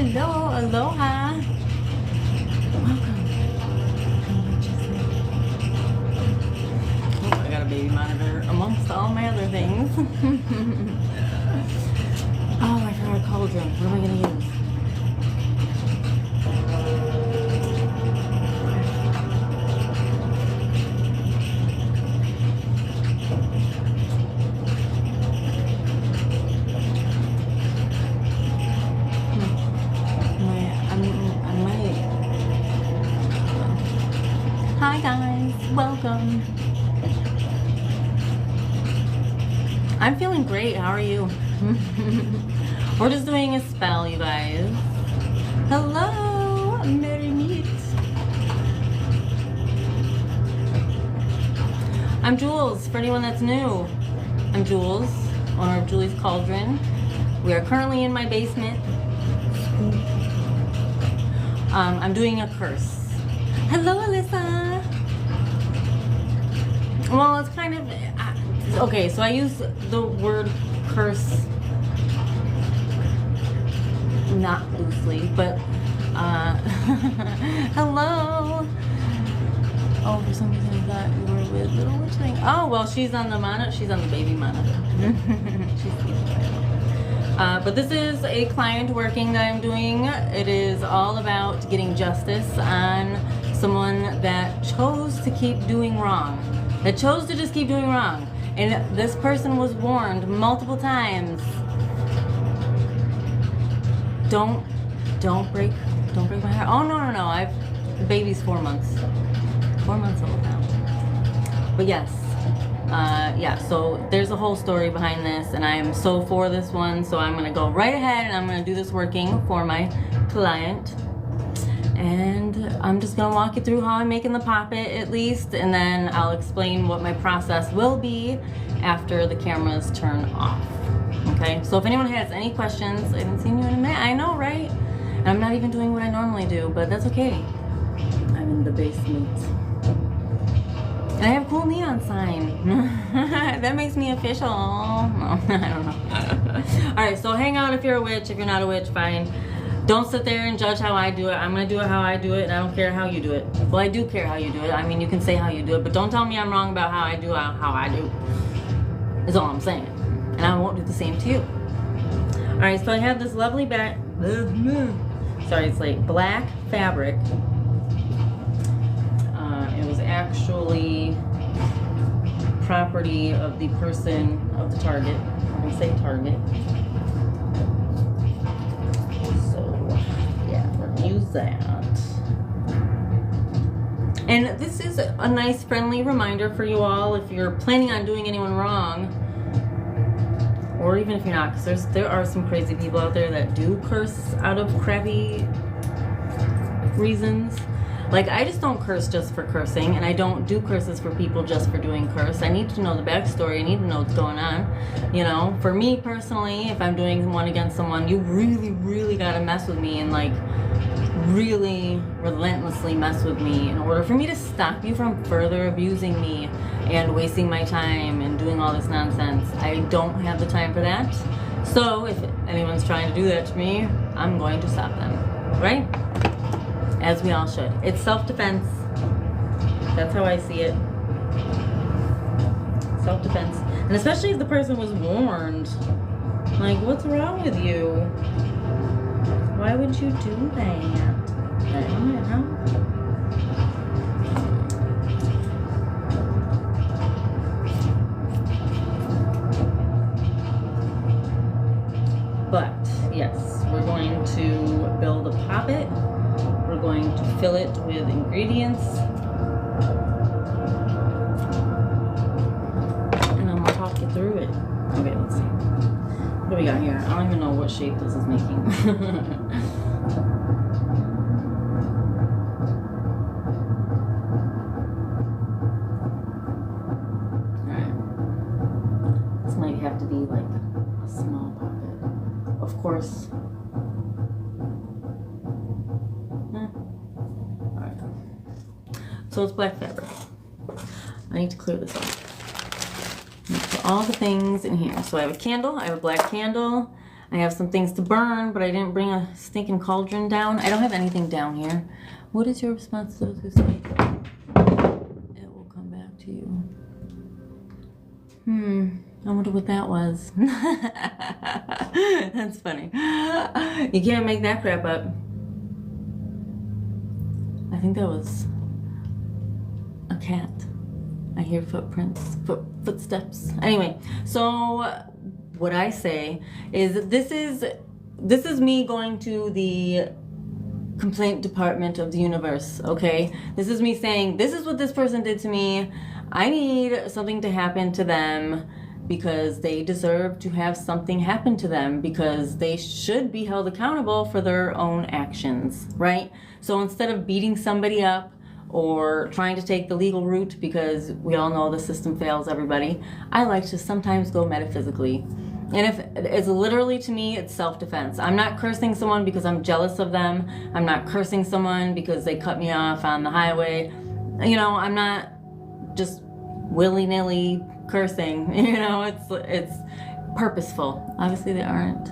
Hello, aloha. Welcome. Oh, I got a baby monitor amongst all my other things. Oh, I forgot a cauldron. What am I going to use? Hi guys, welcome. I'm feeling great. How are you? We're just doing a spell, you guys. Hello, merry meet. I'm Jules, for anyone that's new. I'm Jules, owner of Julie's Cauldron. We are currently in my basement. I'm doing a curse. Hello, Alyssa. Well, it's kind of okay. So I use the word curse not loosely, but hello. Oh, for some reason I thought you were with Little Witch thing. Oh, well, she's on the monitor. She's on the baby monitor. But this is a client working that I'm doing. It is all about getting justice on someone that chose to keep doing wrong. That chose to just keep doing wrong. And this person was warned multiple times. Don't break my heart. Oh, no. The baby's 4 months. 4 months old now. But yes. Yeah, so there's a whole story behind this, and I'm so for this one, so I'm gonna go right ahead and I'm gonna do this working for my client. And I'm just gonna walk you through how I'm making the poppet at least, and then I'll explain what my process will be after the cameras turn off. Okay, so if anyone has any questions, I haven't seen you in a minute, I know, right? And I'm not even doing what I normally do, but that's okay. I'm in the basement. And I have a cool neon sign. That makes me official. No, I don't know. Alright, so hang out if you're a witch. If you're not a witch, fine. Don't sit there and judge how I do it. I'm going to do it how I do it, and I don't care how you do it. Well, I do care how you do it. I mean, you can say how you do it, but don't tell me I'm wrong about how I do how I do. Is all I'm saying. And I won't do the same to you. Alright, so I have this lovely black fabric. It was actually property of the person of the target. I'm going to say target. So, yeah, we're going to use that. And this is a nice, friendly reminder for you all if you're planning on doing anyone wrong, or even if you're not, because there are some crazy people out there that do curse out of crappy reasons. Like, I just don't curse just for cursing, and I don't do curses for people just for doing curse. I need to know the backstory. I need to know what's going on. You know, for me personally, if I'm doing one against someone, you really, really gotta mess with me and, like, really relentlessly mess with me in order for me to stop you from further abusing me and wasting my time and doing all this nonsense. I don't have the time for that. So, if anyone's trying to do that to me, I'm going to stop them. Right? As we all should. It's self-defense. That's how I see it. Self-defense. And especially if the person was warned. Like, what's wrong with you? Why would you do that? I don't know. But, yes, we're going to build a poppet. We're going to fill it with ingredients. And I'm going to talk you through it. Okay, let's see. What do we got here? I don't even know what shape this is making. Alright. This might have to be like a small pocket. Of course. So it's black fabric. I need to clear this off. Put all the things in here. So I have a candle. I have a black candle. I have some things to burn, but I didn't bring a stinking cauldron down. I don't have anything down here. What is your response to those who say it will come back to you? I wonder what that was. That's funny. You can't make that crap up. I think that was a cat. I hear footprints, footsteps. Anyway, so what I say is this is me going to the complaint department of the universe, okay? This is me saying, this is what this person did to me. I need something to happen to them because they deserve to have something happen to them because they should be held accountable for their own actions, right? So instead of beating somebody up or trying to take the legal route, because we all know the system fails everybody, I like to sometimes go metaphysically. And if it's literally, to me, it's self-defense. I'm not cursing someone because I'm jealous of them. I'm not cursing someone because they cut me off on the highway. You know, I'm not just willy-nilly cursing. You know, it's purposeful. Obviously, they aren't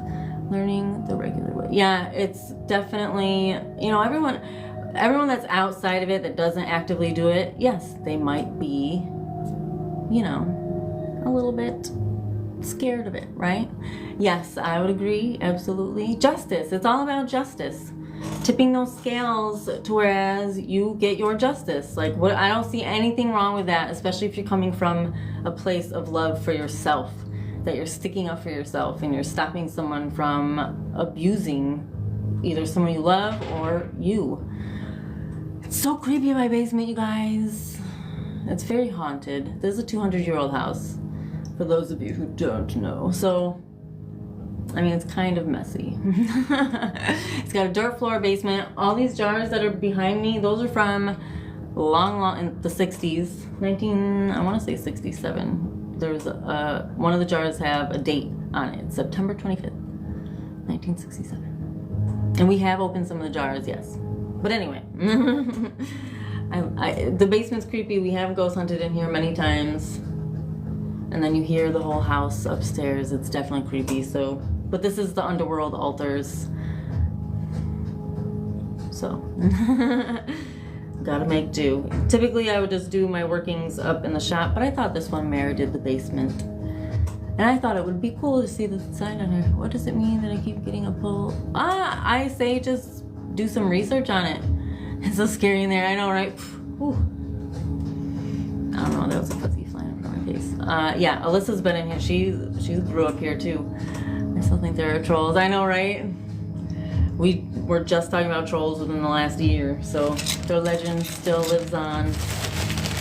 learning the regular way. Yeah, it's definitely, you know, everyone that's outside of it, that doesn't actively do it, yes, they might be, you know, a little bit scared of it, right? Yes, I would agree, absolutely. Justice, it's all about justice. Tipping those scales to whereas you get your justice. Like, what? I don't see anything wrong with that, especially if you're coming from a place of love for yourself, that you're sticking up for yourself and you're stopping someone from abusing either someone you love or you. It's so creepy in my basement, you guys. It's very haunted. This is a 200-year-old house, for those of you who don't know. So, I mean, it's kind of messy. It's got a dirt floor basement. All these jars that are behind me, those are from long in the 60s. I want to say 67. There's one of the jars have a date on it. September 25th, 1967. And we have opened some of the jars, yes. But anyway, the basement's creepy. We have ghost hunted in here many times. And then you hear the whole house upstairs. It's definitely creepy. So, but this is the underworld altars. So, gotta make do. Typically, I would just do my workings up in the shop, but I thought this one merited the basement. And I thought it would be cool to see the sign on her. What does it mean that I keep getting a pull? I say just do some research on it. It's so scary in there, I know, right? Whew. I don't know, that was a fuzzy flying in front of my face. Yeah, Alyssa's been in here. She grew up here too. I still think there are trolls. I know, right? We were just talking about trolls within the last year, so their legend still lives on.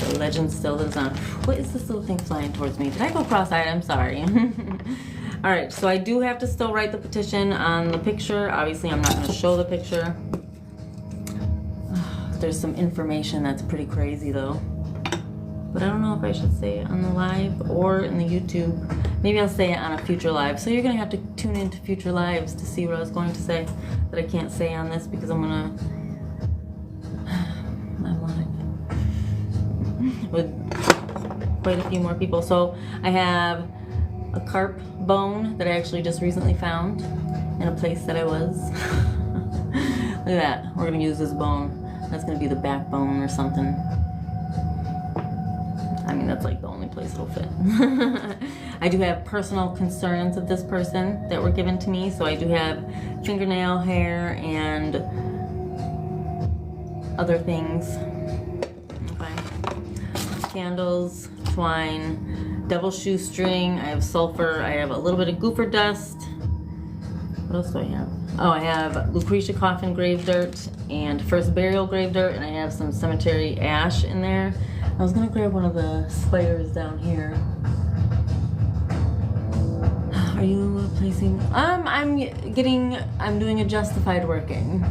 The legend still lives on. What is this little thing flying towards me? Did I go cross-eyed? I'm sorry. All right, so I do have to still write the petition on the picture. Obviously, I'm not going to show the picture. There's some information that's pretty crazy, though. But I don't know if I should say it on the live or in the YouTube. Maybe I'll say it on a future live. So you're going to have to tune into future lives to see what I was going to say that I can't say on this because I'm live with quite a few more people. So I have a carp bone that I actually just recently found in a place that I was. Look at that. We're going to use this bone. That's going to be the backbone or something. I mean, that's like the only place it'll fit. I do have personal concerns of this person that were given to me. So I do have fingernail hair and other things. Okay. Candles, twine, devil shoestring. I have sulfur. I have a little bit of goofer dust. What else do I have? Oh, I have Lucretia coffin grave dirt and first burial grave dirt, and I have some cemetery ash in there. I was gonna grab one of the spiders down here. Are you replacing? I'm doing a justified working.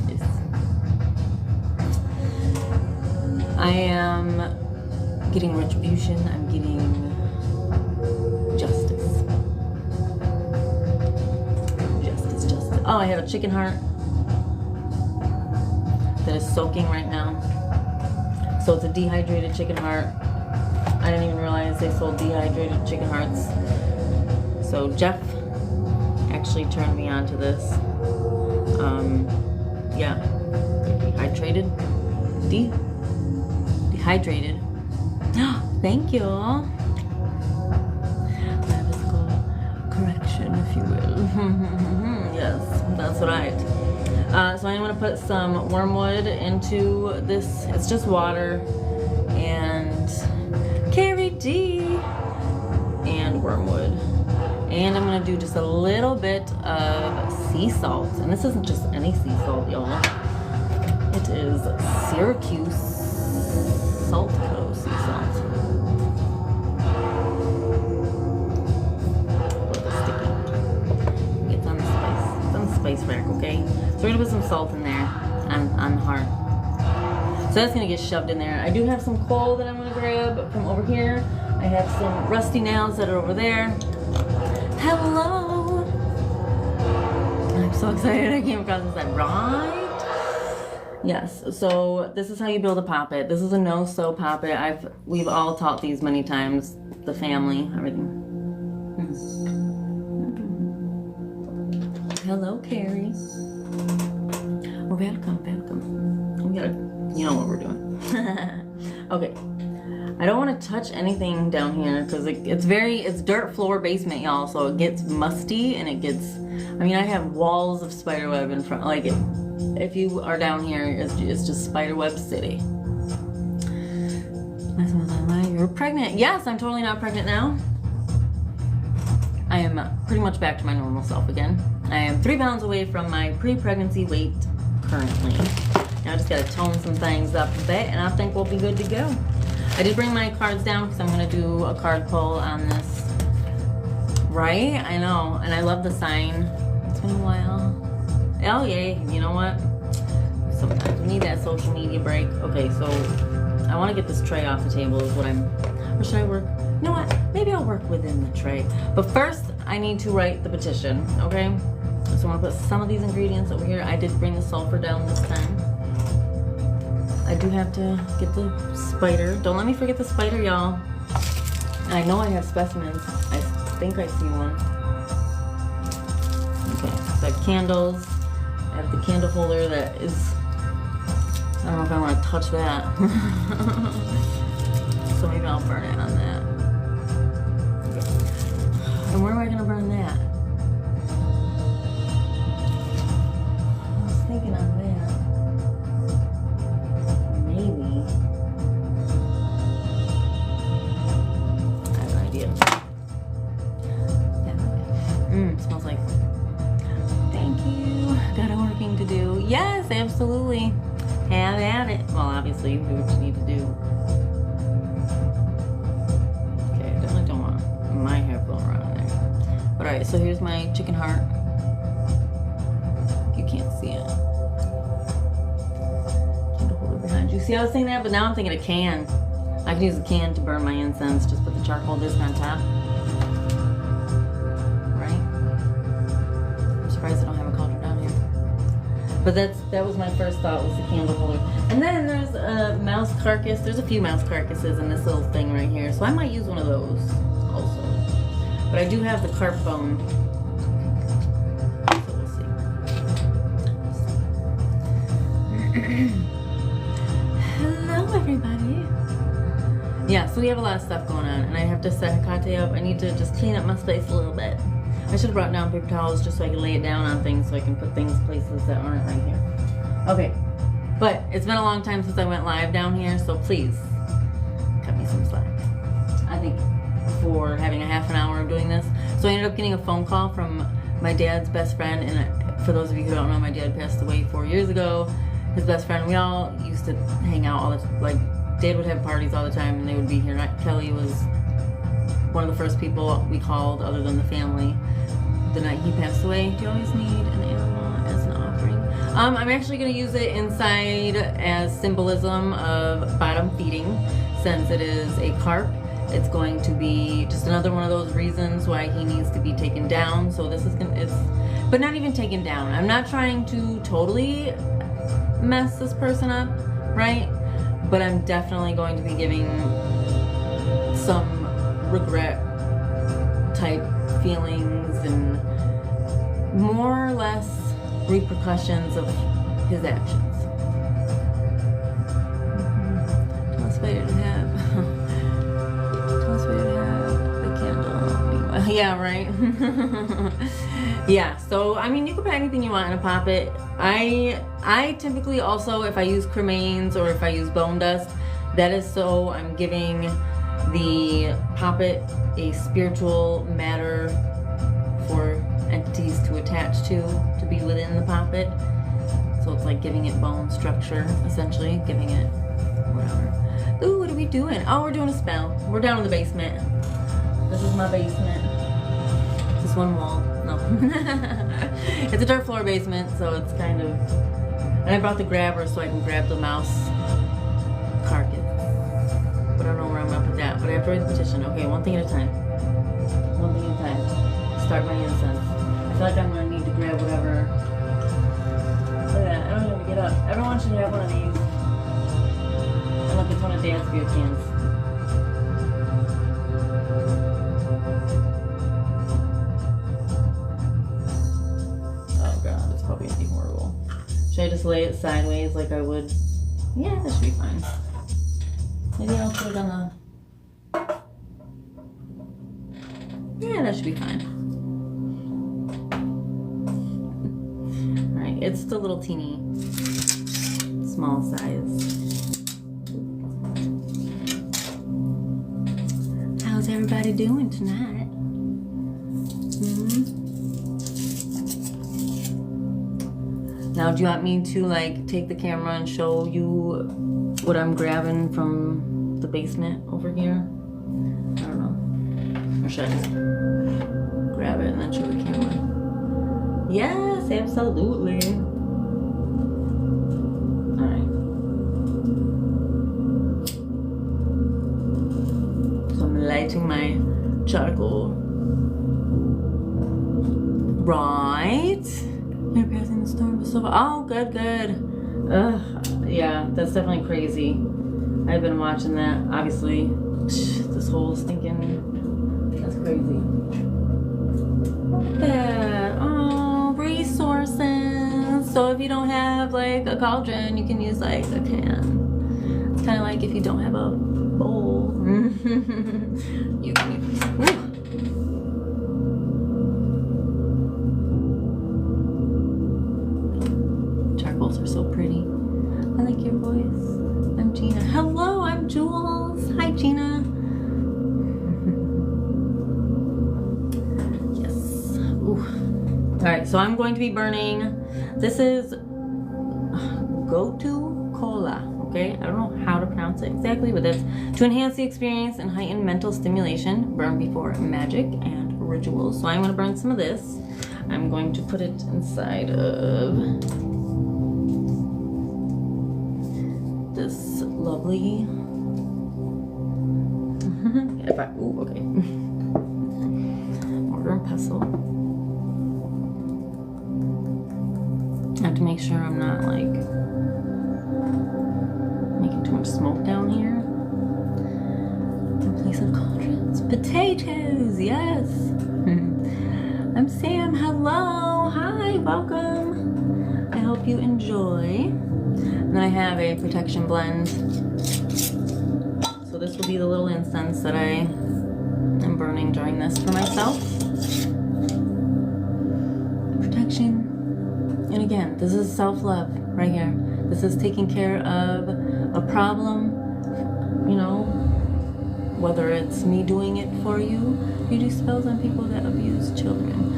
Yes. I am getting retribution. I'm getting justice. Justice. Oh, I have a chicken heart that is soaking right now. So it's a dehydrated chicken heart. I didn't even realize they sold dehydrated chicken hearts. So Jeff actually turned me on to this. Yeah, dehydrated. Thank you. Physical correction, if you will. Yes, that's right. So I'm gonna put some wormwood into this. It's just water and Carrie D and wormwood. And I'm gonna do just a little bit of sea salt. And this isn't just any sea salt, y'all. It is Syracuse Salt Co. sea salt. It's on the spice. It's on the spice rack, okay? So we're gonna put some salt in there on the heart. So that's gonna get shoved in there. I do have some coal that I'm gonna grab from over here. I have some rusty nails that are over there. Hello! I'm so excited I came across this. Right? Yes, so this is how you build a poppet. This is a no-sew poppet. We've all taught these many times. The family, everything. Hello, Carrie. Welcome. We gotta, you know what we're doing. Okay. I don't want to touch anything down here because it's dirt floor basement, y'all. So it gets musty and it gets. I mean, I have walls of spiderweb in front. Like, if you are down here, it's just spiderweb city. You're pregnant? Yes, I'm totally not pregnant now. I am pretty much back to my normal self again. I am 3 pounds away from my pre-pregnancy weight currently. Now I just gotta tone some things up a bit, and I think we'll be good to go. I did bring my cards down because I'm gonna do a card pull on this. Right? I know, and I love the sign. It's been a while. Oh yay! You know what? Sometimes we need that social media break. Okay, so I want to get this tray off the table. Is what or should I work? You know what? Maybe I'll work within the tray. But first, I need to write the petition. Okay. So I'm gonna put some of these ingredients over here. I did bring the sulfur down this time. I do have to get the spider. Don't let me forget the spider, y'all. I know I have specimens. I think I see one. Okay, so I have candles. I have the candle holder that is, I don't know if I want to touch that. So maybe I'll burn it on that. Okay. And where am I going to burn that? I was thinking on that. Maybe. I have an idea. Yeah. Smells like. Thank you. Got a working to do. Yes, absolutely. Have at it. Well, obviously, you do what you need to do. Okay, I definitely don't want my hair blowing around there. But alright, so here's my chicken heart. You can't see it. Candle holder behind you. See, I was saying that, but now I'm thinking a can. I can use a can to burn my incense. Just put the charcoal disc on top. I'm surprised I don't have a cauldron down here. But that was my first thought, was the candle holder. And then there's a mouse carcass. There's a few mouse carcasses in this little thing right here. So I might use one of those also. But I do have the carp bone. So we'll see. Hello, everybody. Yeah, so we have a lot of stuff going on. And I have to set Hecate up. I need to just clean up my space a little bit. I should have brought down paper towels just so I can lay it down on things so I can put things places that aren't right here. Okay, but it's been a long time since I went live down here, so please cut me some slack. I think for having a half an hour of doing this. So I ended up getting a phone call from my dad's best friend, and for those of you who don't know, my dad passed away 4 years ago. His best friend, we all used to hang out all the time. Like, Dad would have parties all the time and they would be here. Kelly was one of the first people we called other than the family. The night he passed away. Do you always need an animal as an offering? I'm actually going to use it inside as symbolism of bottom feeding, since it is a carp. It's going to be just another one of those reasons why he needs to be taken down. So this is but not even taken down. I'm not trying to totally mess this person up, right? But I'm definitely going to be giving some regret type feelings and more or less repercussions of his actions. Tell us what you have. Tell us what you have. The candle. Yeah, right. Yeah, so I mean, you can put anything you want in a Poppet. I typically also, if I use cremains or if I use bone dust, that is so I'm giving the Poppet a spiritual matter for entities to attach to be within the Poppet. So it's like giving it bone structure, essentially, giving it whatever. Ooh, what are we doing? Oh, we're doing a spell. We're down in the basement. This is my basement. This one wall. No. It's a dirt floor basement, so it's kind of... And I brought the grabber so I can grab the mouse carcass. But I don't know where I'm going to put that. But I have to write the petition. Okay, one thing at a time. One thing at a time. Start my incense. I feel like I'm going to need to grab whatever... Look at that. I don't even get up. Everyone should have one of these. And look, it's one of Dad's beer cans. Probably gonna be horrible. Should I just lay it sideways like I would? Yeah, that should be fine. Maybe I'll put it on the... Yeah, that should be fine. Alright, it's the little teeny small size. How's everybody doing tonight? Now, do you want me to like take the camera and show you what I'm grabbing from the basement over here? I don't know. Or should I just grab it and then show the camera? Yes, absolutely. Alright. So I'm lighting my charcoal. Right. You're passing the storm. So, oh, good. Ugh, yeah, that's definitely crazy. I've been watching that, obviously. This whole stinking, that's crazy. Look at that. Oh, resources. So if you don't have like a cauldron, you can use like a can. It's kind of like if you don't have a bowl. You can use. Are so pretty. I like your voice. I'm Gina. Hello, I'm Jules. Hi, Gina. Yes. Ooh. All right, so I'm going to be burning. This is Gotu Cola. Okay, I don't know how to pronounce it exactly, but that's to enhance the experience and heighten mental stimulation. Burn before magic and rituals. So I'm going to burn some of this. I'm going to put it inside of this lovely ooh, okay. Mortar and pestle. I have to make sure I'm not like making too much smoke down here. In place of cauldrons. Potatoes, yes. I'm Sam, hello, hi, welcome. I hope you enjoy. And then I have a protection blend. So this will be the little incense that I am burning during this for myself. Protection. And again, this is self-love right here. This is taking care of a problem, you know, whether it's me doing it for you. You do spells on people that abuse children.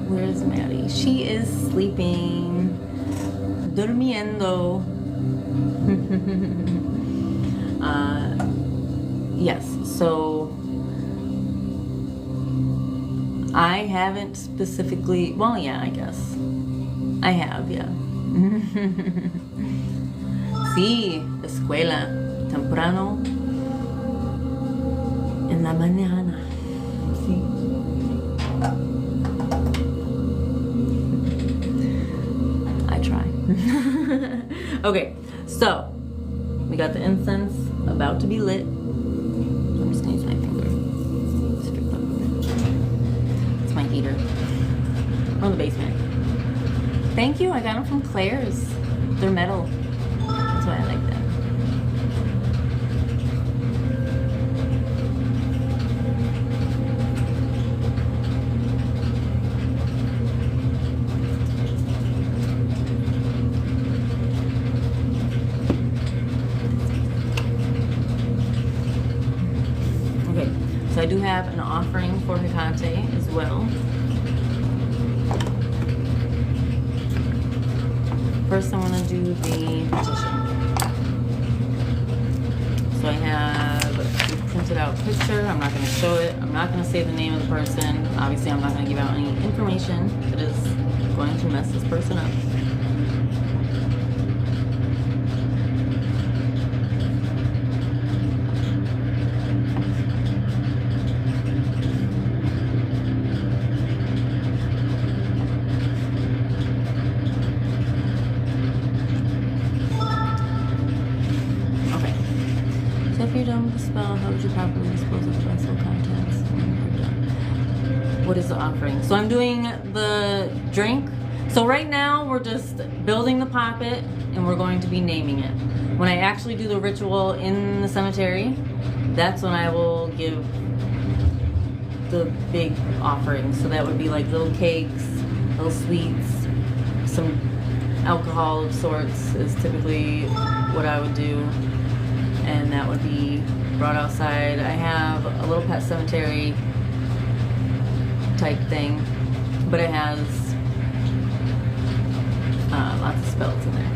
Where's Maddie? She is sleeping. Durmiendo. Yes, so I haven't specifically, well, yeah, I guess. I have, yeah. Sí, escuela, temprano, en la mañana. Sí. I try. Okay, so we got the incense about to be lit. I'm just gonna use my finger. Strip up a bit. from the basement. Thank you. I got them from Claire's. They're metal. That's why I like them. Okay, so I do have an offering for Hecate as well. First, I'm going to do the petition. So I have printed out a picture. I'm not going to show it. I'm not going to say the name of the person. Obviously, I'm not going to give out any information that is going to mess this person up. Spell, how would you properly dispose of the vessel contents when you're done? What is the offering? So I'm doing the drink. So right now we're just building the poppet and we're going to be naming it. When I actually do the ritual in the cemetery, that's when I will give the big offering. So that would be like little cakes, little sweets, some alcohol of sorts is typically what I would do. And that would be brought outside. I have a little pet cemetery type thing, but it has lots of spells in there.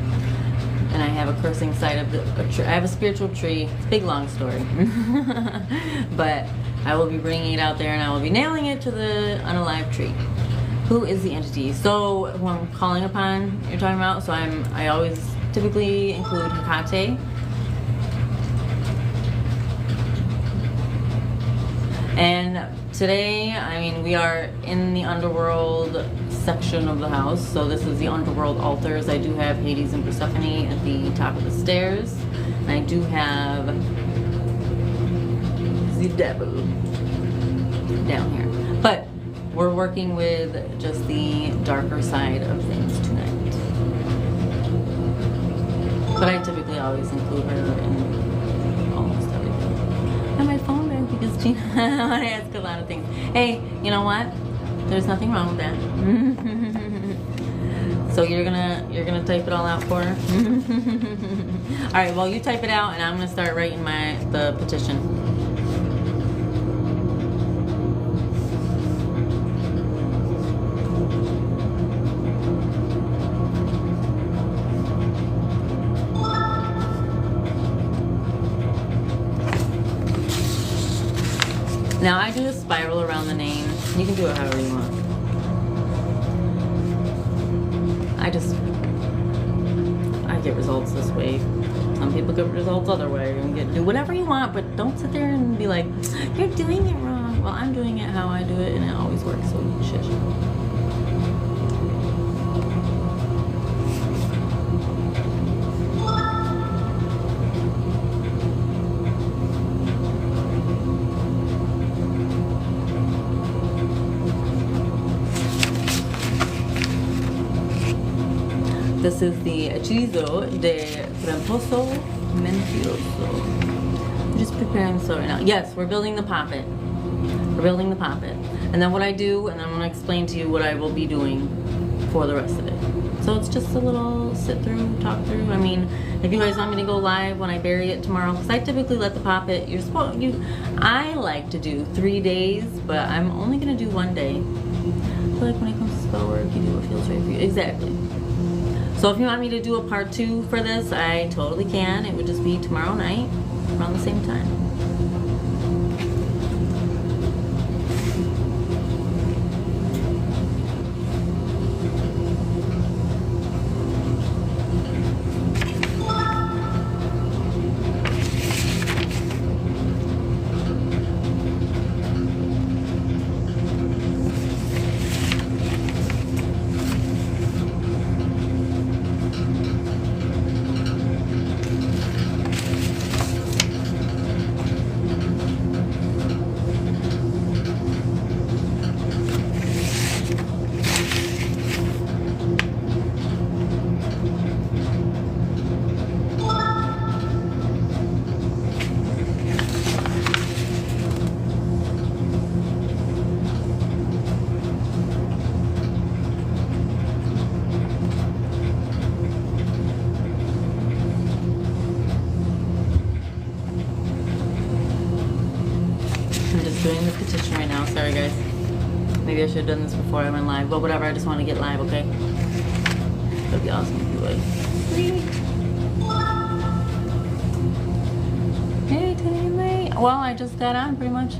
And I have a cursing side of a tree. I have a spiritual tree. It's a big long story. But I will be bringing it out there and I will be nailing it to the unalive tree. Who is the entity? So who I'm calling upon, you're talking about? So I always typically include Hecate. And today, I mean, we are in the underworld section of the house. So this is the underworld altars. I do have Hades and Persephone at the top of the stairs. And I do have the devil down here. But we're working with just the darker side of things tonight. But I typically always include her in almost everything. And my phone back because Gina, I want to ask a lot of things. Hey, you know what? There's nothing wrong with that. So you're gonna type it all out for her? All right. Well, you type it out, and I'm gonna start writing the petition. Now I do a spiral around the name. You can do it however you want. I get results this way. Some people get results other way. You can do whatever you want, but don't sit there and be like, you're doing it wrong. Well, I'm doing it how I do it, and it always works. So shush. This is the hechizo de tramposo mentiroso. I'm just preparing so right now. Yes, we're building the poppet. We're building the poppet. And then what I do, and I'm going to explain to you what I will be doing for the rest of it. So it's just a little sit through, talk through. I mean, if you guys want me to go live when I bury it tomorrow, because I typically let the poppet, I like to do 3 days, but I'm only going to do 1 day. I feel like when it comes to spell work, you do what feels right for you. Exactly. So if you want me to do a part 2 for this, I totally can. It would just be tomorrow night around the same time. Maybe I should have done this before I went live, but whatever. I just want to get live, okay? That'd be awesome if you would. Hey, Taylor. Well, I just got on pretty much.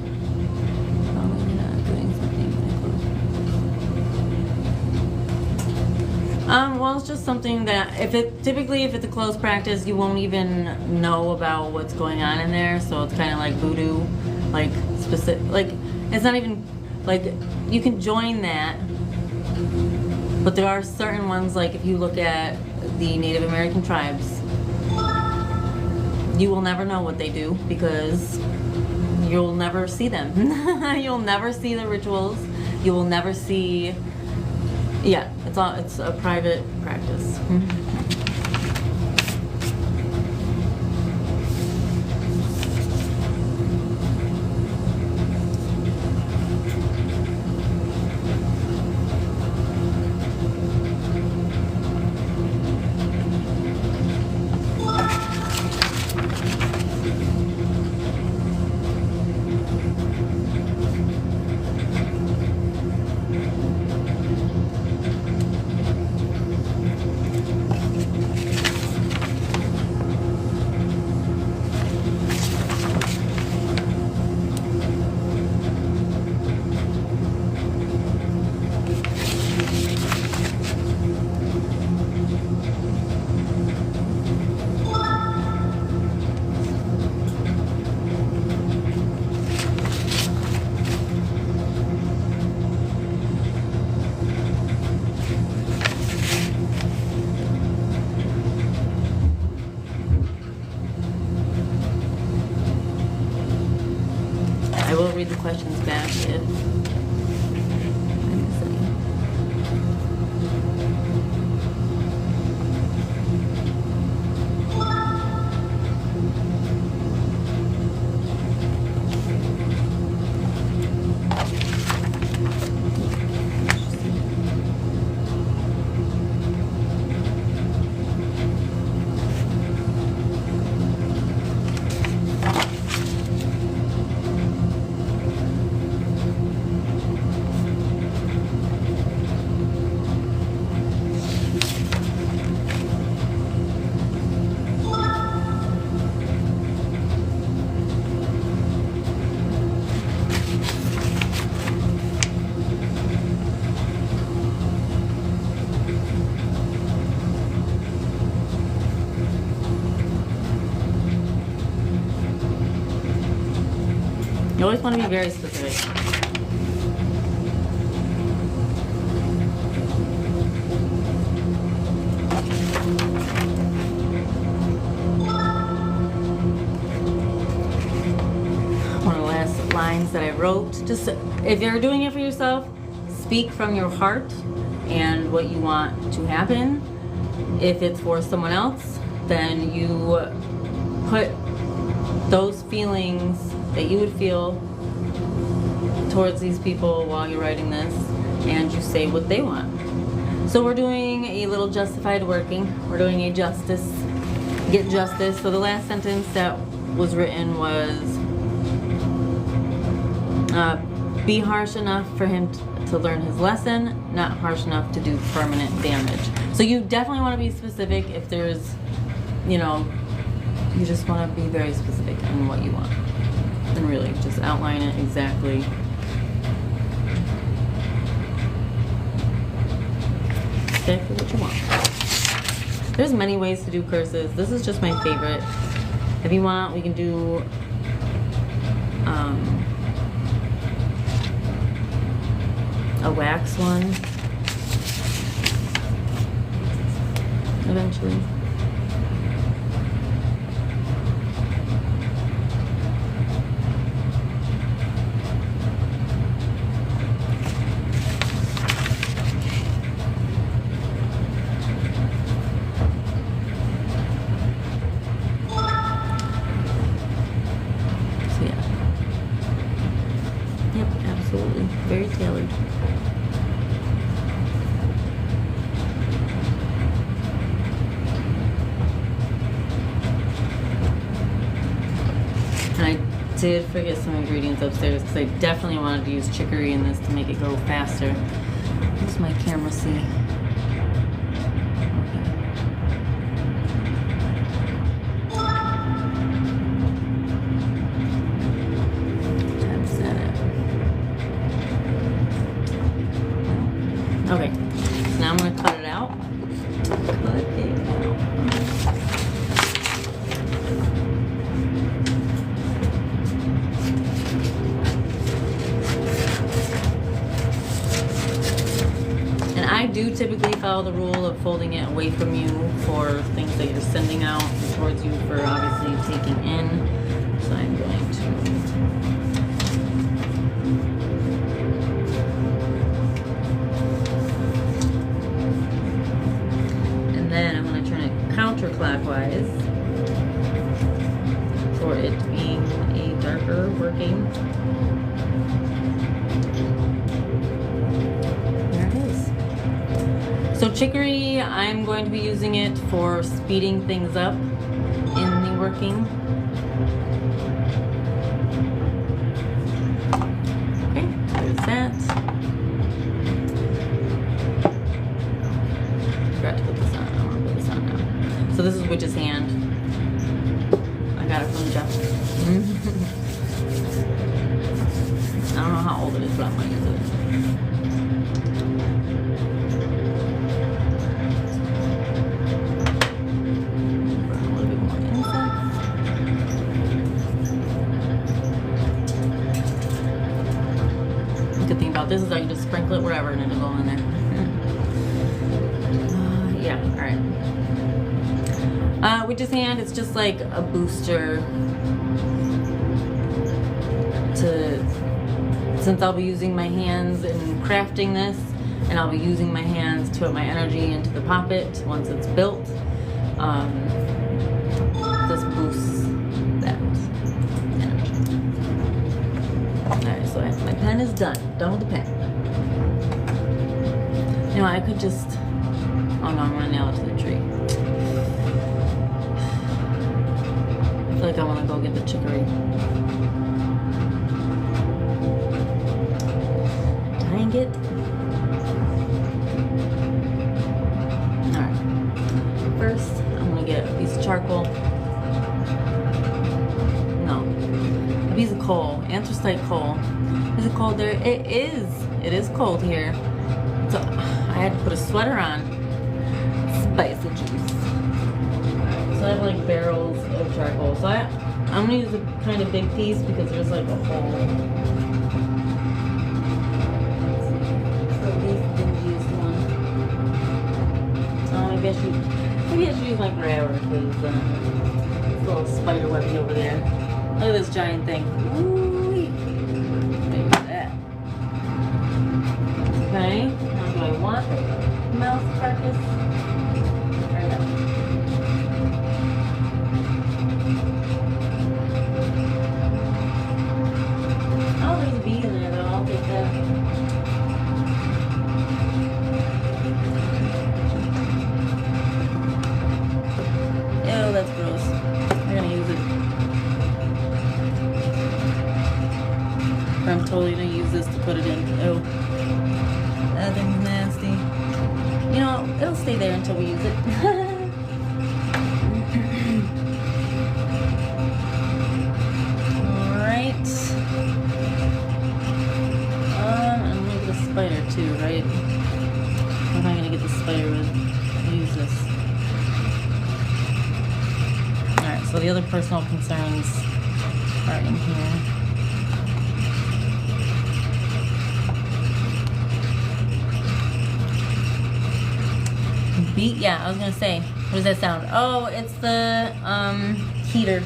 Probably not doing something. Well, it's just something that if it's a closed practice, you won't even know about what's going on in there. So it's kind of like voodoo, like specific, like it's not even like you can join that, but there are certain ones, like if you look at the Native American tribes, you will never know what they do because you'll never see them. You'll never see the rituals. You will never see. Yeah, it's a private practice. I will read the questions back if you always want to be very specific. One of the last lines that I wrote, just if you're doing it for yourself, speak from your heart and what you want to happen. If it's for someone else, then you put those feelings that you would feel towards these people while you're writing this, and you say what they want. So we're doing a little justified working. We're doing a justice, get justice. So the last sentence that was written was, be harsh enough for him to learn his lesson, not harsh enough to do permanent damage. So you definitely want to be specific if there's, you know, you just want to be very specific in what you want. And really just outline it exactly. Exactly what you want. There's many ways to do curses. This is just my favorite. If you want, we can do a wax one eventually. Absolutely. Very tailored. And I did forget some ingredients upstairs because I definitely wanted to use chicory in this to make it go faster. Where's my camera see? Okay, so now I'm going to cut it out. Cut it out. And I do typically follow the rule of folding it away from you for things that you're sending out towards you for obviously taking in. So I'm going to... Then I'm going to turn it counterclockwise for it being a darker working. There it is. So chicory, I'm going to be using it for speeding things up in the working. Okay, there's that. Forgot to put this on. So this is Witch's hand. I got it from Jeff. I don't know how old it is, but I'm gonna use it. A little bit more incense. The good thing about this is I can just sprinkle it wherever and it'll go in there. Yeah, alright. Witch's hand, it's just like a booster to, since I'll be using my hands in crafting this, and I'll be using my hands to put my energy into the Poppet once it's built. This boosts that energy. Alright, so my pen is done. Done with the pen. You know, I could just, oh no, I'm gonna nail it to the tree. I feel like I want to go get the chicory. Dang it. Alright. First, I'm going to get a piece of charcoal. No. A piece of coal. Anthracite coal. Is it cold there? It is. It is cold here. So, I had to put a sweater on. Spicy juice. So I have like barrels of charcoal. So I'm gonna use a kind of big piece because there's like a hole. So this dingiest one. Maybe I should use my grabber because this little spider webby over there. Look at this giant thing. Ooh, maybe that. Okay. Now do I want mouse carcass? Ew, that's gross. I'm gonna use it. I'm totally gonna use this to put it in. Ew. That thing's nasty. You know, it'll stay there until we use it. Alright. I'm gonna get a spider too, right? What am I gonna get the spider with? I'll use this. Alright, so the other personal concerns are in here. Beat, yeah, I was gonna say, what does that sound? Oh, it's the heater.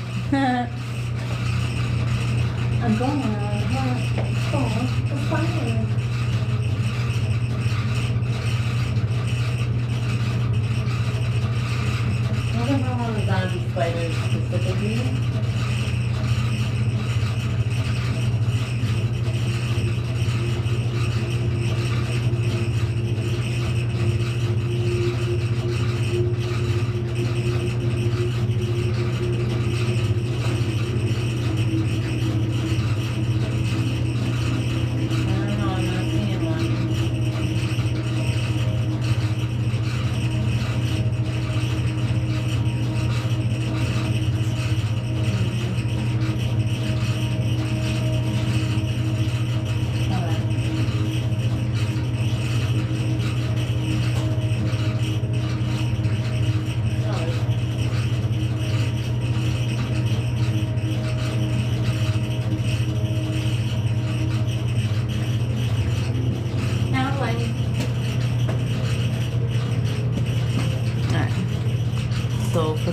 I'm going to the fire. I don't know how the zombie spiders specifically.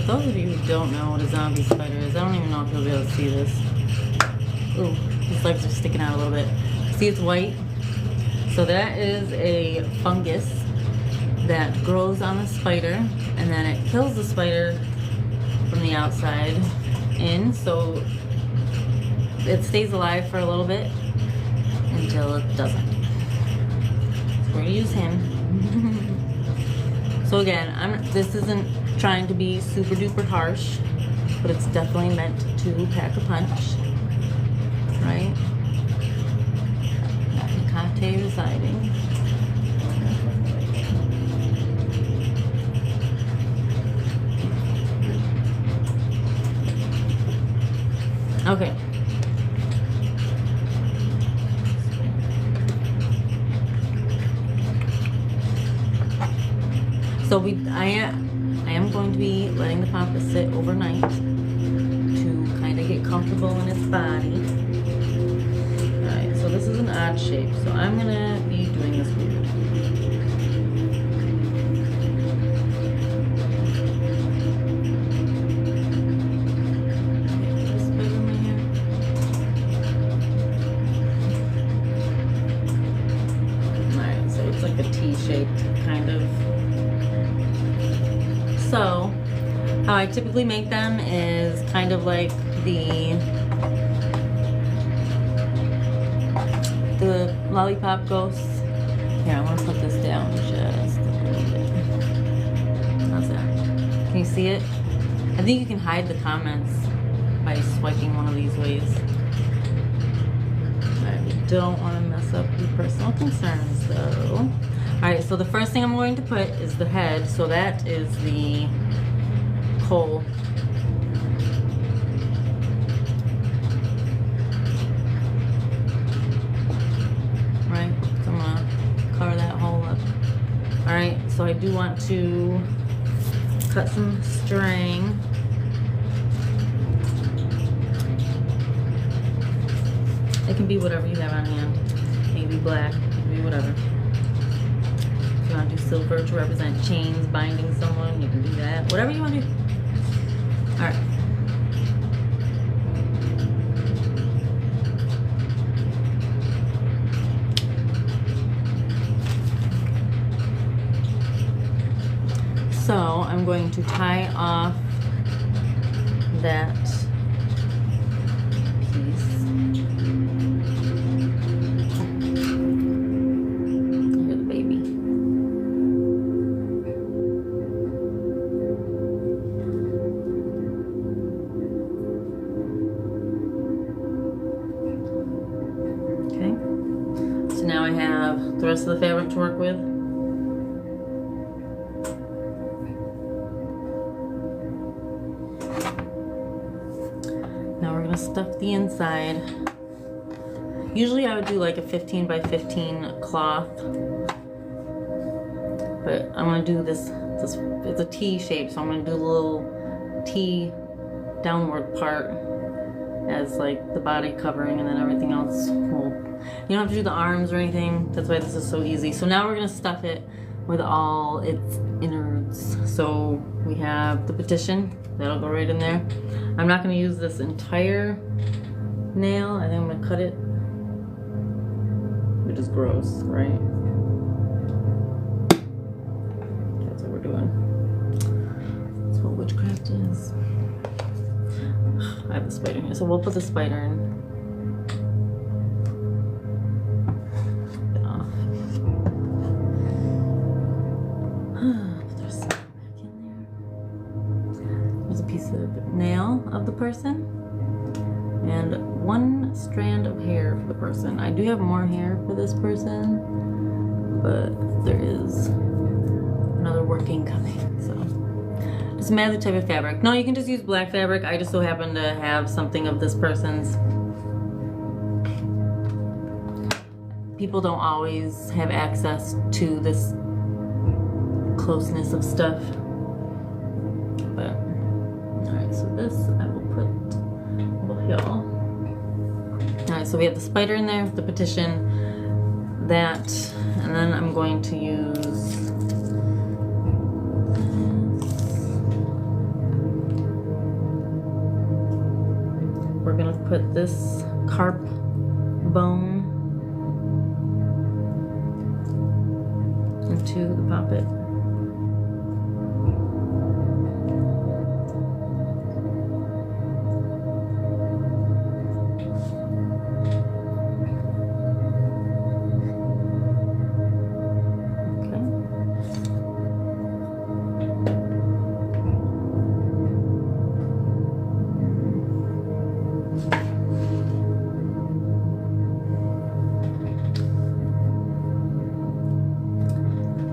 those of you who don't know what a zombie spider is, I don't even know if you'll be able to see this. Ooh, his legs are sticking out a little bit. See, it's white. So that is a fungus that grows on the spider, and then it kills the spider from the outside in, so it stays alive for a little bit until it doesn't. So we're gonna use him. So again, this isn't trying to be super duper harsh, but it's definitely meant to pack a punch, right? Hecate residing. Okay. So I am going to be letting the Poppet sit overnight to kind of get comfortable in its body. Alright, so this is an odd shape, so I'm gonna be doing this weird. Alright, so it's like a T-shaped kind of. So, how I typically make them is kind of like the lollipop ghosts. Here, I'm gonna put this down just a little bit. How's that? Can you see it? I think you can hide the comments by swiping one of these ways. Alright, we don't want to mess up your personal concerns though. Alright, so the first thing I'm going to put is the head. So that is the hole. Right, so I'm going to cover that hole up. Alright, so I do want to cut some string. It can be whatever you have on hand. Maybe black, maybe whatever. If you want to do silver to represent chains binding someone, you can do that. Whatever you want to do. Alright. So I'm going to tie off that piece. Here's the baby. Okay. So now I have the rest of the fabric to work with. Stuff the inside. Usually I would do like a 15 by 15 cloth, but I'm gonna do this it's a T shape, so I'm gonna do a little T downward part as like the body covering, and then everything else will, you don't have to do the arms or anything. That's why this is so easy. So now we're gonna stuff it with all its innards. So we have the petition, that'll go right in there. I'm not going to use this entire nail. I think I'm going to cut it, which is gross, right? That's what we're doing. That's what witchcraft is. I have the spider here, so we'll put the spider in. Get off. There's some back in there. There's a piece of nail of the person and one strand of hair for the person. I do have more hair for this person, but there is another working coming. So just matter the type of fabric. No, you can just use black fabric. I just so happen to have something of this person's. People don't always have access to this closeness of stuff, but alright, so this I will put over here. Alright, so we have the spider in there, the petition, that, and then I'm going to use this. put this carp bone into the poppet.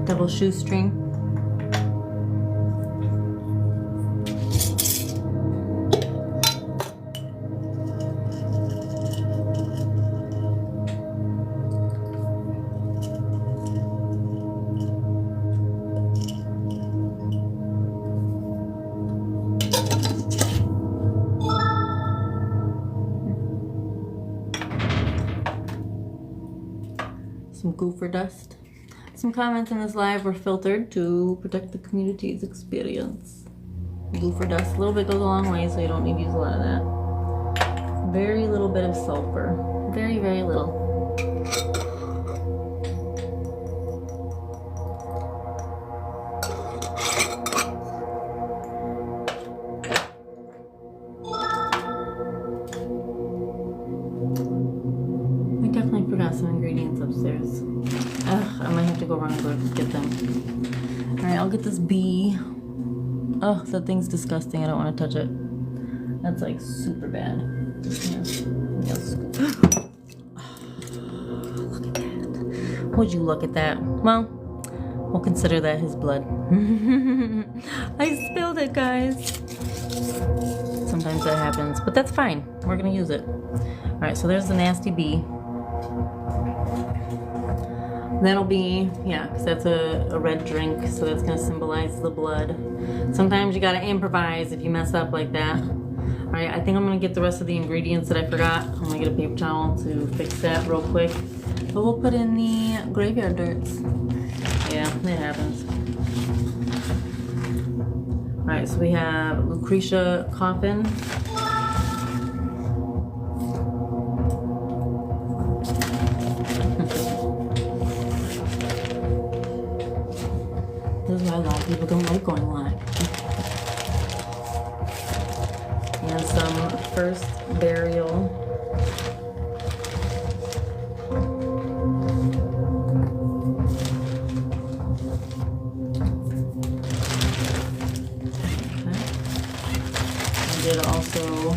Double shoestring. Some goofer dust. Some comments in this live were filtered to protect the community's experience. Goofer dust, a little bit goes a long way, so you don't need to use a lot of that. Very little bit of sulfur. Very, very little. I definitely forgot some ingredients upstairs. Ugh, I might have to go run and go get them. Alright, I'll get this bee. Ugh, that thing's disgusting. I don't want to touch it. That's like super bad. Yes. Look at that. Would you look at that? Well, we'll consider that his blood. I spilled it, guys. Sometimes that happens, but that's fine. We're gonna use it. Alright, so there's the nasty bee. That'll be, yeah, because that's a red drink, so that's going to symbolize the blood. Sometimes you got to improvise if you mess up like that. All right, I think I'm going to get the rest of the ingredients that I forgot. I'm going to get a paper towel to fix that real quick. But we'll put in the graveyard dirts. Yeah, it happens. All right, so we have Lucretia Coffin. This is why a lot of people don't like going live. And some first burial. Okay. I did also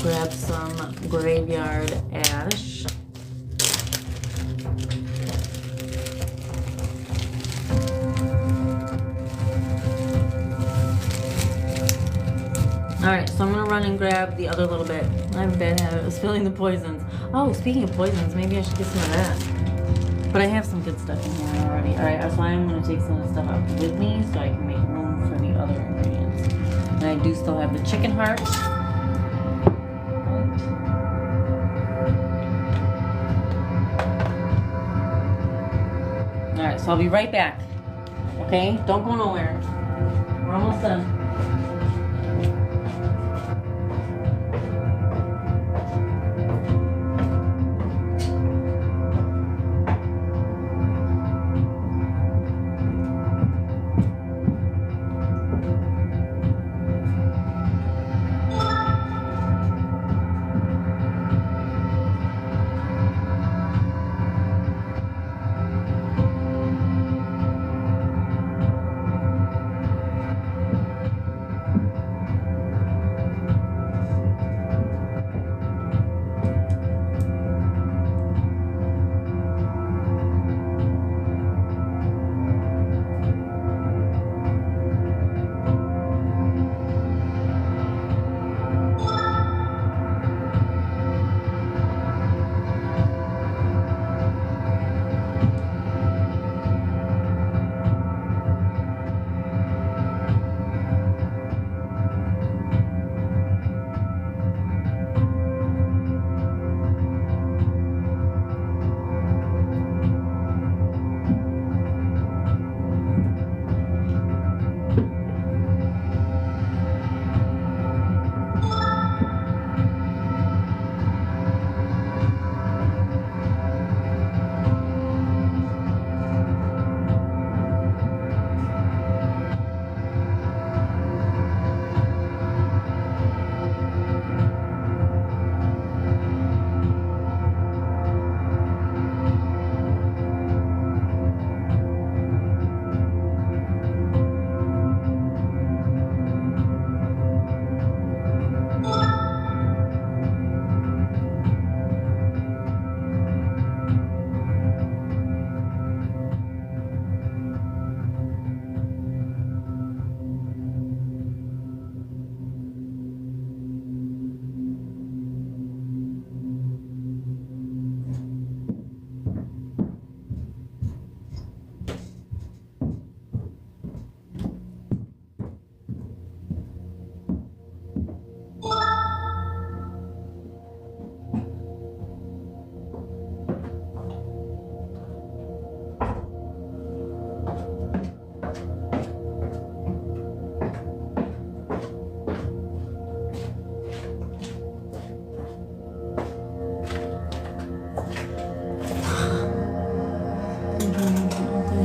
grab some graveyard ash. Alright, so I'm going to run and grab the other little bit. I have a bad habit of spilling the poisons. Oh, speaking of poisons, maybe I should get some of that. But I have some good stuff in here already. Alright, so I'm going to take some of the stuff out with me so I can make room for the other ingredients. And I do still have the chicken heart. Alright, so I'll be right back. Okay? Don't go nowhere. We're almost done.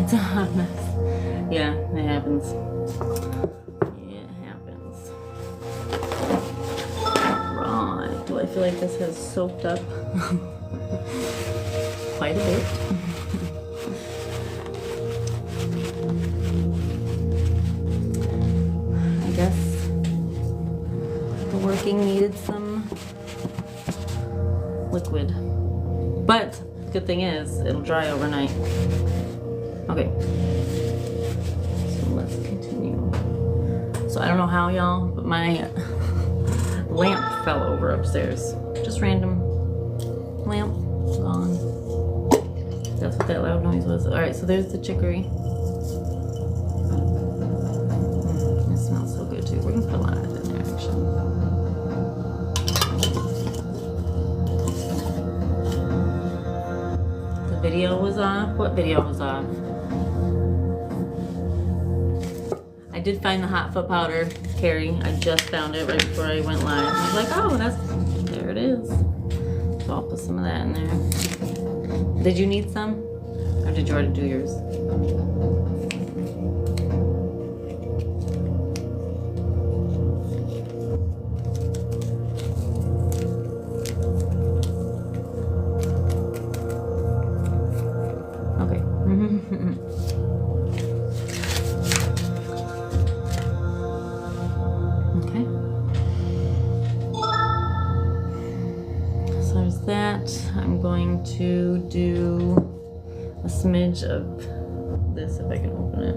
It's a hot mess. Yeah, it happens. It happens. Right. Do I feel like this has soaked up quite a bit? I guess the working needed some liquid. But the good thing is, it'll dry overnight. Okay. So let's continue. So I don't know how, y'all, but my lamp fell over upstairs. Just random lamp gone. That's what that loud noise was. Alright, so there's the chicory. It smells so good too. We're gonna put a lot of it in there actually. Video was off. What video was off? I did find the hot foot powder, Carrie. I just found it right before I went live. I was like, oh, there it is. So I'll put some of that in there. Did you need some? Or did you already do yours? Okay. So there's that. I'm going to do a smidge of this if I can open it.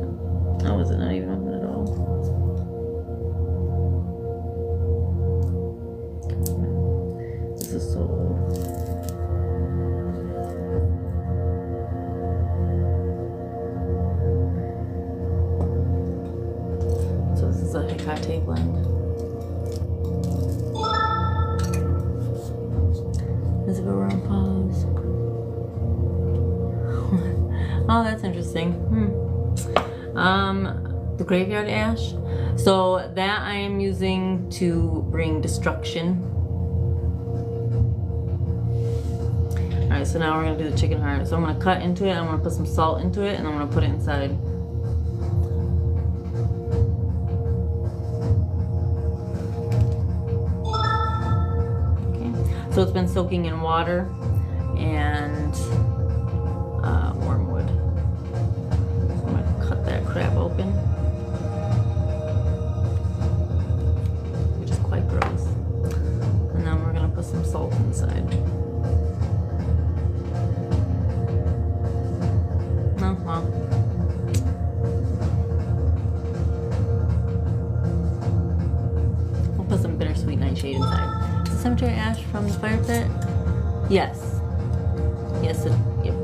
Oh, is it not even open at all? This is so old. It's a Hecate blend. Is it a round pause? Oh, that's interesting. The graveyard ash. So that I am using to bring destruction. Alright, so now we're gonna do the chicken heart. So I'm gonna cut into it, I'm gonna put some salt into it, and I'm gonna put it inside. So it's been soaking in water and wormwood. So I'm gonna cut that crap open, which is quite gross. And then we're gonna put some salt inside. Oh, well. We'll put some bittersweet nightshade inside. Cemetery ash from the fire pit? Yes. Yes, yep.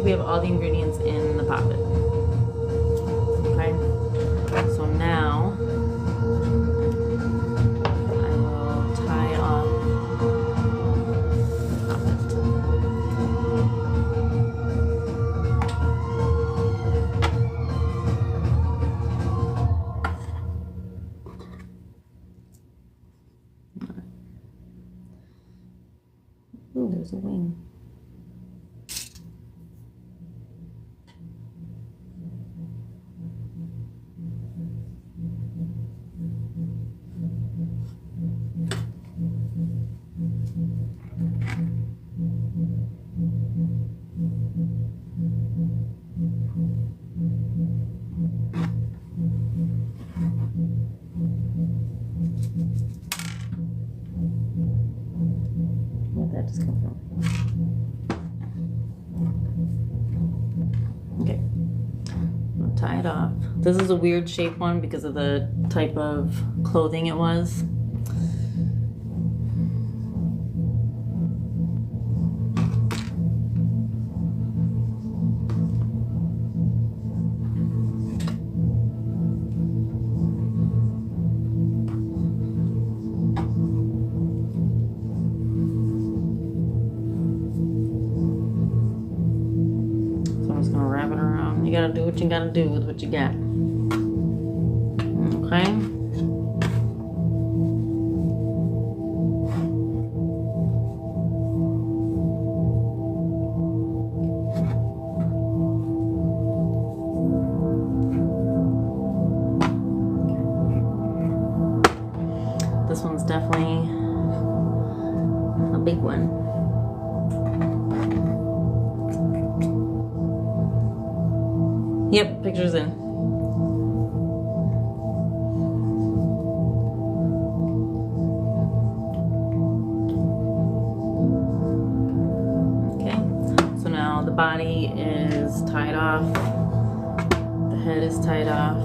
We have all the ingredients in the Poppet. Okay, so now I will tie off the Poppet. Ooh, there's a wing. Where'd that just come from? tie it off. This is a weird shape one because of the type of clothing it was. You gotta do what you gotta do with what you got. Okay. This one's definitely a big one. Yep, picture's in. Okay, so now the body is tied off, the head is tied off,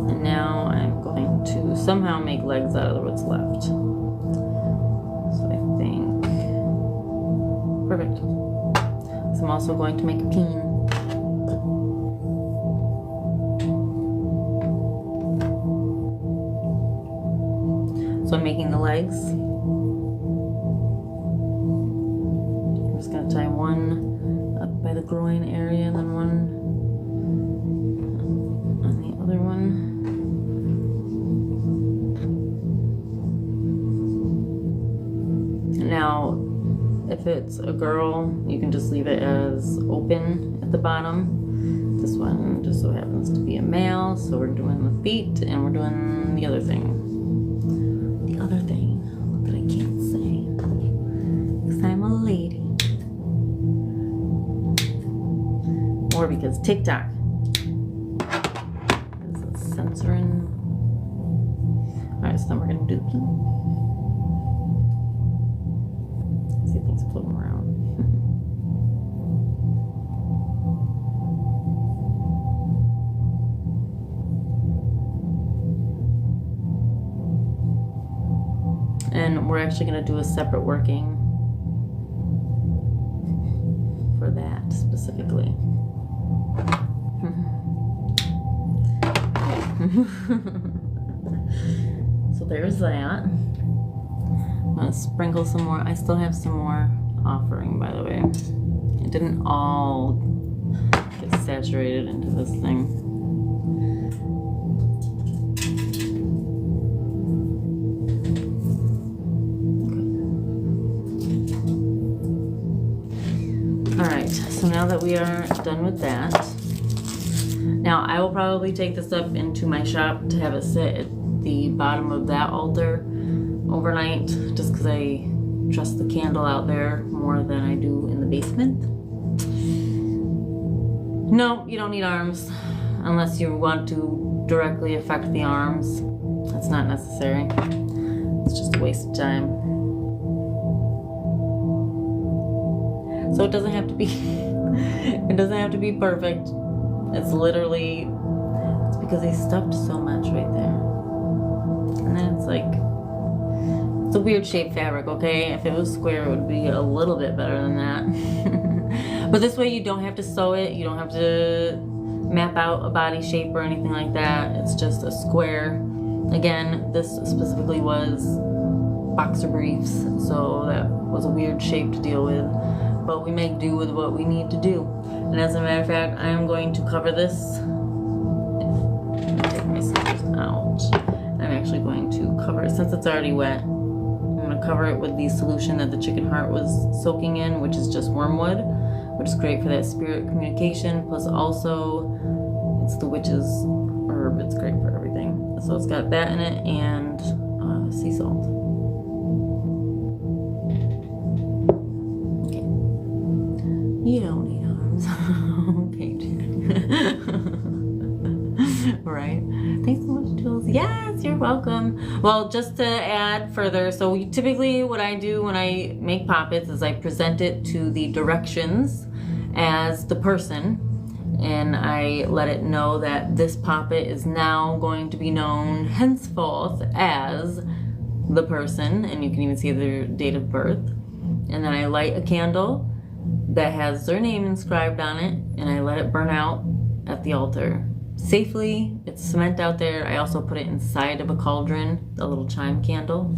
and now I'm going to somehow make legs out of what's left. So I think, perfect. So I'm also going to make a peen. So I'm making the legs. I'm just gonna tie one up by the groin area and then one on the other one. Now, if it's a girl, you can just leave it as open at the bottom. This one just so happens to be a male, so we're doing the feet and we're doing the other thing. Other thing that I can't say because I'm a lady, or because TikTok is censoring. Alright, so then we're gonna do the pin. See things floating around. And we're actually going to do a separate working for that specifically. So there's that. I'm going to sprinkle some more. I still have some more offering, by the way. It didn't all get saturated into this thing. So now that we are done with that, now I will probably take this up into my shop to have it sit at the bottom of that altar overnight, just because I trust the candle out there more than I do in the basement. No, you don't need arms unless you want to directly affect the arms. That's not necessary. It's just a waste of time. So it doesn't have to be it doesn't have to be perfect. It's literally, it's because they stuffed so much right there. And then it's like, it's a weird shaped fabric, okay? If it was square, it would be a little bit better than that. But this way you don't have to sew it. You don't have to map out a body shape or anything like that. It's just a square. Again, this specifically was boxer briefs, so that was a weird shape to deal with. But we make do with what we need to do. And as a matter of fact, I am going to cover this. Take my scissors out. I'm actually going to cover it, since it's already wet, I'm going to cover it with the solution that the chicken heart was soaking in, which is just wormwood, which is great for that spirit communication. Plus also, it's the witch's herb. It's great for everything. So it's got that in it and sea salt. You don't need arms. Okay, right. Thanks so much, Jules. Yes, you're welcome. Well, just to add further, so typically what I do when I make poppets is I present it to the directions as the person, and I let it know that this Poppet is now going to be known henceforth as the person, and you can even see their date of birth. And then I light a candle that has their name inscribed on it, and I let it burn out at the altar safely. It's cement out there. I also put it inside of a cauldron, a little chime candle.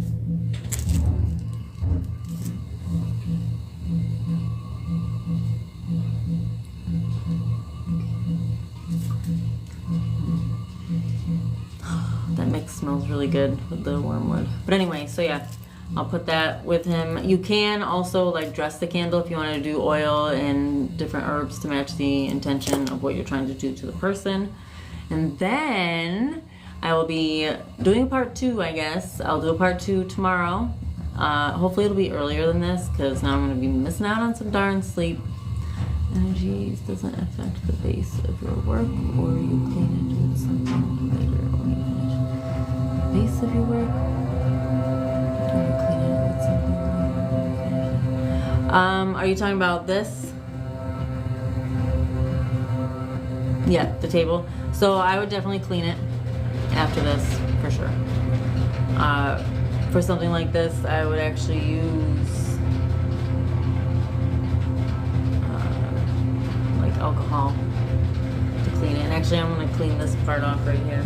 That mix smells really good with the wormwood. But anyway, so yeah, I'll put that with him. You can also like dress the candle if you want to do oil and different herbs to match the intention of what you're trying to do to the person. And then I will be doing a part 2, I guess. I'll do a part 2 tomorrow. Hopefully it'll be earlier than this, because now I'm going to be missing out on some darn sleep. Energies doesn't affect the base of your work, or you clean it with something later when you finish. Base of your work, or you clean it with something later when you finish. Are you talking about this? Yeah, the table. So I would definitely clean it after this, for sure. For something like this, I would actually use like alcohol to clean it. And actually, I'm going to clean this part off right here.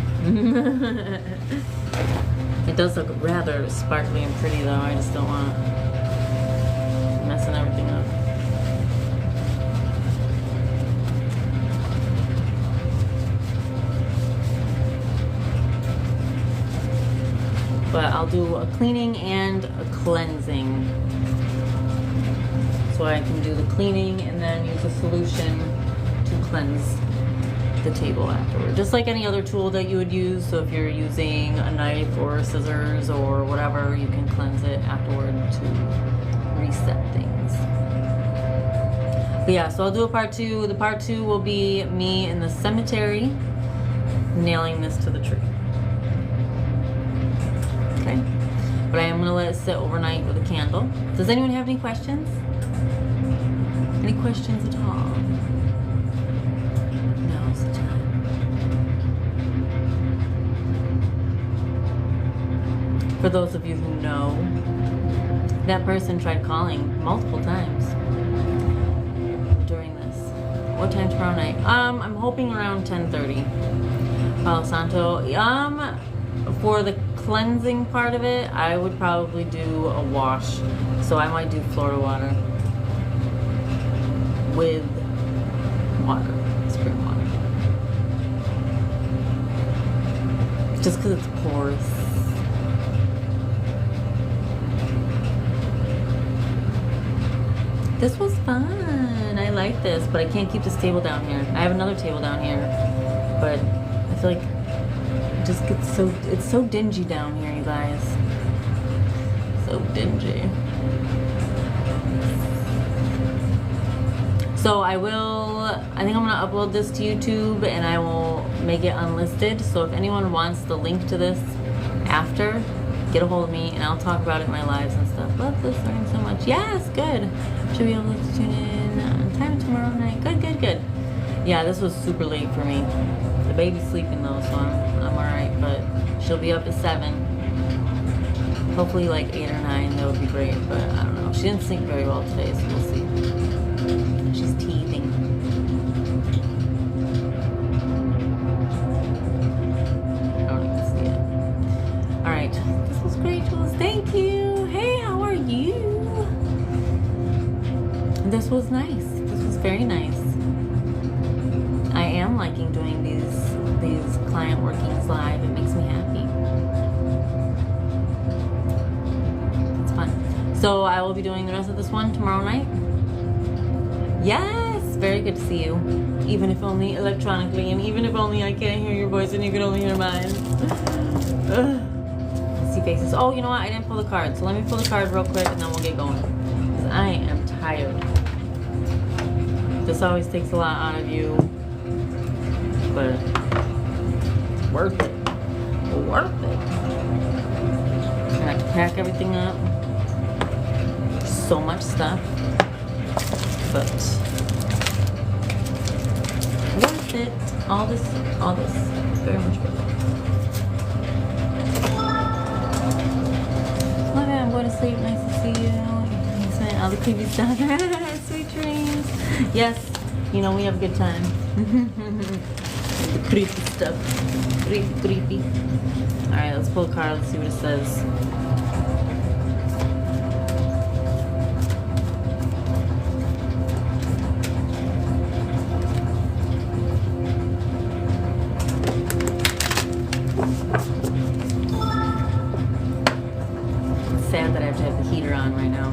It does look rather sparkly and pretty, though. I just don't want messing everything up. But I'll do a cleaning and a cleansing. So I can do the cleaning and then use a solution to cleanse the table afterward. Just like any other tool that you would use. So if you're using a knife or scissors or whatever, you can cleanse it afterward to reset things. But yeah, so I'll do a part 2. The part 2 will be me in the cemetery nailing this to the tree. Okay, but I am going to let it sit overnight with a candle. Does anyone have any questions? Any questions at all? Now's the time. For those of you who know, that person tried calling multiple times during this. What time tomorrow night? I'm hoping around 10:30. Palo Santo. For the cleansing part of it, I would probably do a wash. So I might do Florida water with water, spring water. Just because it's porous. This was fun. I like this, but I can't keep this table down here. I have another table down here, but I feel like it just gets it's so dingy down here, you guys. So dingy. So I think I'm gonna upload this to YouTube and I will make it unlisted. So if anyone wants the link to this after, get a hold of me and I'll talk about it in my lives and stuff. Love this learning so much. Yes, good. Should be able to tune in on time tomorrow night. Good, good, good. Yeah, this was super late for me. The baby's sleeping though, so I'm alright, but she'll be up at 7. Hopefully like 8 or 9, that would be great, but I don't know. She didn't sleep very well today, so we'll see. She's teething. I don't even see it. Alright, this was great, Jules. Thank you. Hey, how are you? This was nice. This was very nice. I am liking doing these client workings live. It makes me happy. It's fun. So I will be doing the rest of this one tomorrow night. Yes, very good to see you. Even if only electronically, and even if only I can't hear your voice and you can only hear mine. See faces. Oh, you know what? I didn't pull the card. So let me pull the card real quick and then we'll get going. Because I am tired. This always takes a lot out of you. But worth it. Worth it. I have to pack everything up. So much stuff. But worth worth it. All this, very much worth it. Okay, I'm going to sleep. Nice to see you. All the creepy stuff. Sweet dreams. Yes, you know, we have a good time. The creepy stuff. Creepy. Alright, let's pull a card. Let's see what it says. It's sad that I have to have the heater on right now.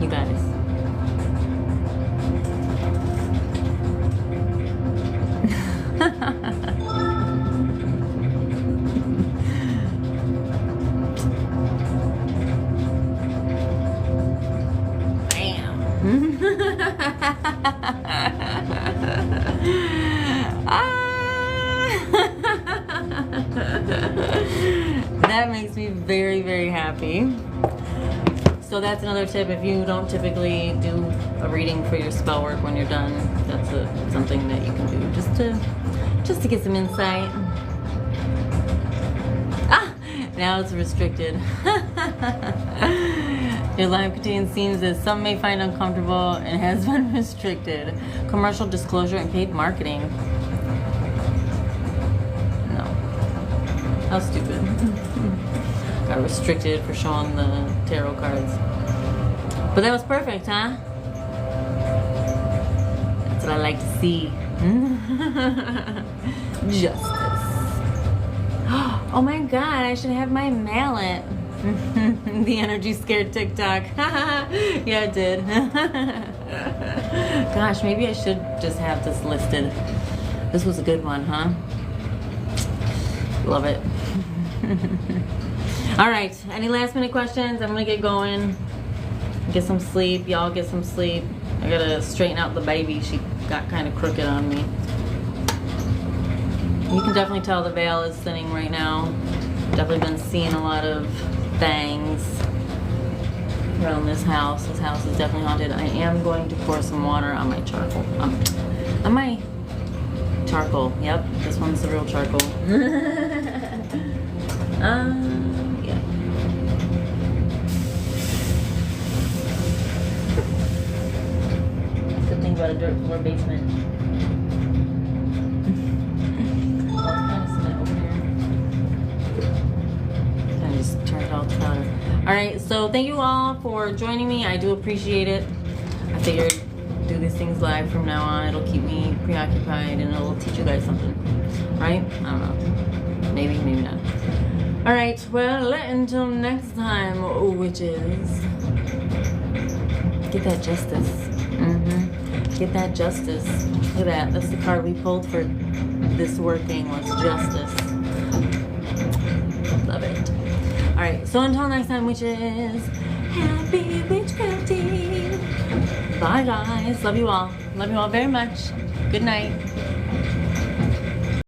You guys. That makes me very, very happy. So that's another tip. If you don't typically do a reading for your spell work when you're done, that's something that you can do just to get some insight. Now it's restricted. Your life contains scenes that some may find uncomfortable and has been restricted. Commercial disclosure and paid marketing. No. How stupid. Got restricted for showing the tarot cards. But that was perfect, huh? That's what I like to see. Justice. Oh my god, I should have my mallet. The energy scared TikTok. Yeah, it did. Gosh, maybe I should just have this listed. This was a good one, huh? Love it. Alright, any last minute questions? I'm gonna get going. Get some sleep. Y'all get some sleep. I gotta straighten out the baby. She got kind of crooked on me. You can definitely tell the veil is thinning right now. Definitely been seeing a lot of things around this house. This house is definitely haunted. I am going to pour some water on my charcoal. On my charcoal. Yep, this one's the real charcoal. Yeah. Good thing about a dirt floor basement. Alright, so thank you all for joining me. I do appreciate it. I figured do these things live from now on. It'll keep me preoccupied and it'll teach you guys something. Right? I don't know. Maybe, maybe not. Alright, well, until next time, witches. Get that justice. Get that justice. Look at that. That's the card we pulled for this working was justice. Love it. Alright, so until next time, witches, happy witchcrafting. Bye, guys. Love you all. Love you all very much. Good night.